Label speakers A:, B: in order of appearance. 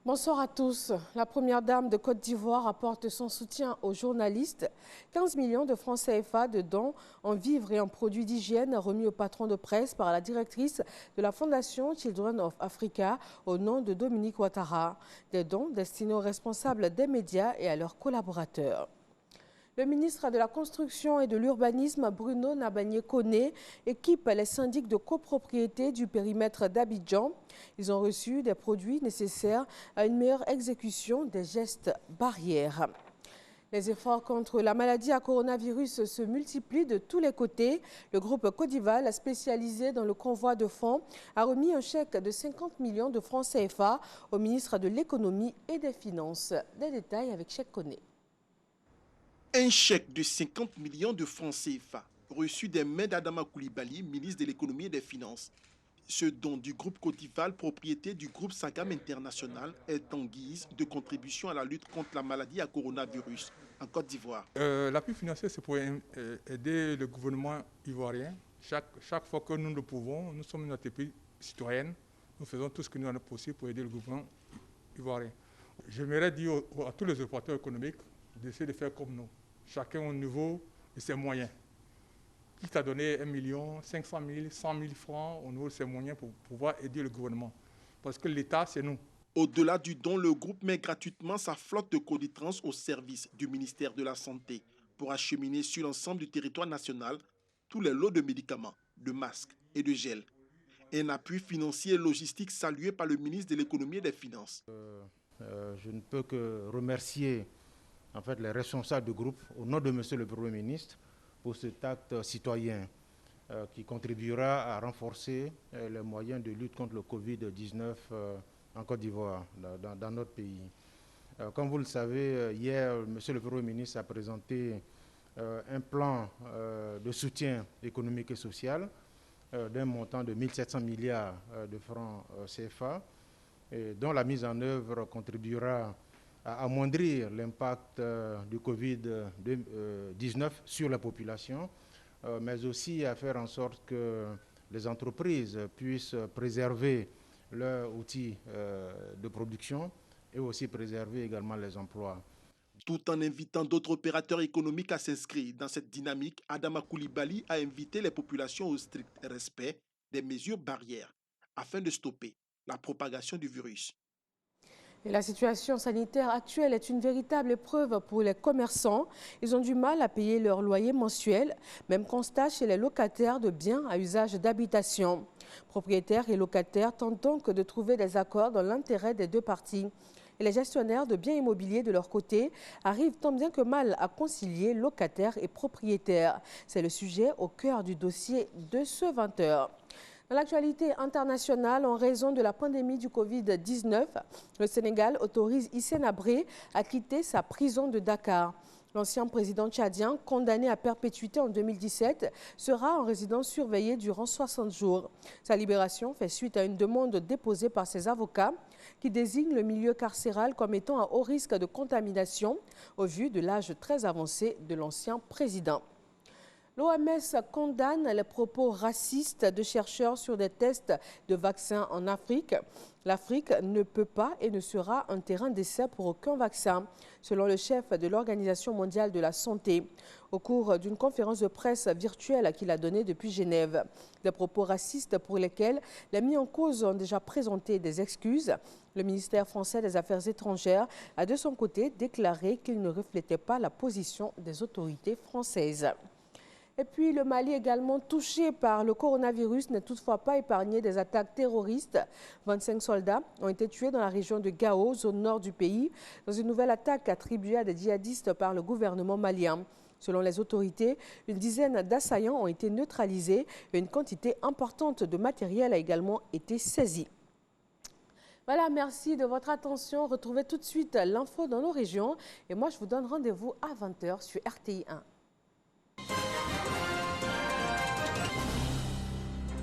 A: Bonsoir à tous. La première dame de Côte d'Ivoire apporte son soutien aux journalistes. 15 millions de francs CFA de dons en vivres et en produits d'hygiène remis au patron de presse par la directrice de la Fondation Children of Africa au nom de Dominique Ouattara. Des dons destinés aux responsables des médias et à leurs collaborateurs. Le ministre de la Construction et de l'Urbanisme, Bruno Nabagné-Koné, équipe les syndics de copropriété du périmètre d'Abidjan. Ils ont reçu des produits nécessaires à une meilleure exécution des gestes barrières. Les efforts contre la maladie à coronavirus se multiplient de tous les côtés. Le groupe Codival, spécialisé dans le convoi de fonds, a remis un chèque de 50 millions de francs CFA au ministre de l'Économie et des Finances. Des détails avec Cheikh Koné.
B: Un chèque de 50 millions de francs CFA reçu des mains d'Adama Coulibaly, ministre de l'Économie et des Finances. Ce don du groupe Codival, propriété du groupe Sagam International, est en guise de contribution à la lutte contre la maladie à coronavirus en Côte d'Ivoire.
C: L'appui financier, c'est pour aider le gouvernement ivoirien. Chaque fois que nous le pouvons, nous sommes une entreprise citoyenne. Nous faisons tout ce que nous avons possible pour aider le gouvernement ivoirien. J'aimerais dire à tous les opérateurs économiques d'essayer de faire comme nous, chacun au niveau de ses moyens. Quitte à donner 1 million, 500 000, 100 000 francs au niveau de ses moyens pour pouvoir aider le gouvernement. Parce que l'État, c'est nous.
B: Au-delà du don, le groupe met gratuitement sa flotte de Coditrans au service du ministère de la Santé pour acheminer sur l'ensemble du territoire national tous les lots de médicaments, de masques et de gel. Un appui financier et logistique salué par le ministre de l'Économie et des Finances.
D: Je ne peux que remercier les responsables du groupe au nom de Monsieur le Premier ministre pour cet acte citoyen qui contribuera à renforcer les moyens de lutte contre le Covid-19 en Côte d'Ivoire, dans notre pays. Comme vous le savez, hier, Monsieur le Premier ministre a présenté un plan de soutien économique et social d'un montant de 1700 milliards de francs CFA, dont la mise en œuvre contribuera à amoindrir l'impact du Covid-19 sur la population, mais aussi à faire en sorte que les entreprises puissent préserver leurs outils de production et aussi préserver également les emplois.
B: Tout en invitant d'autres opérateurs économiques à s'inscrire dans cette dynamique, Adama Coulibaly a invité les populations au strict respect des mesures barrières afin de stopper la propagation du virus.
A: Et la situation sanitaire actuelle est une véritable épreuve pour les commerçants. Ils ont du mal à payer leur loyer mensuel. Même constat chez les locataires de biens à usage d'habitation. Propriétaires et locataires tentent donc de trouver des accords dans l'intérêt des deux parties. Et les gestionnaires de biens immobiliers, de leur côté, arrivent tant bien que mal à concilier locataires et propriétaires. C'est le sujet au cœur du dossier de ce 20h. Dans l'actualité internationale, en raison de la pandémie du Covid-19, le Sénégal autorise Hissène Habré à quitter sa prison de Dakar. L'ancien président tchadien, condamné à perpétuité en 2017, sera en résidence surveillée durant 60 jours. Sa libération fait suite à une demande déposée par ses avocats qui désignent le milieu carcéral comme étant à haut risque de contamination au vu de l'âge très avancé de l'ancien président. L'OMS condamne les propos racistes de chercheurs sur des tests de vaccins en Afrique. L'Afrique ne peut pas et ne sera un terrain d'essai pour aucun vaccin, selon le chef de l'Organisation mondiale de la santé, au cours d'une conférence de presse virtuelle qu'il a donnée depuis Genève. Des propos racistes pour lesquels les mis en cause ont déjà présenté des excuses. Le ministère français des Affaires étrangères a de son côté déclaré qu'il ne reflétait pas la position des autorités françaises. Et puis le Mali, également touché par le coronavirus, n'est toutefois pas épargné des attaques terroristes. 25 soldats ont été tués dans la région de Gao, zone nord du pays, dans une nouvelle attaque attribuée à des djihadistes par le gouvernement malien. Selon les autorités, une dizaine d'assaillants ont été neutralisés et une quantité importante de matériel a également été saisie. Voilà, merci de votre attention. Retrouvez tout de suite l'info dans nos régions. Et moi, je vous donne rendez-vous à 20h sur RTI 1.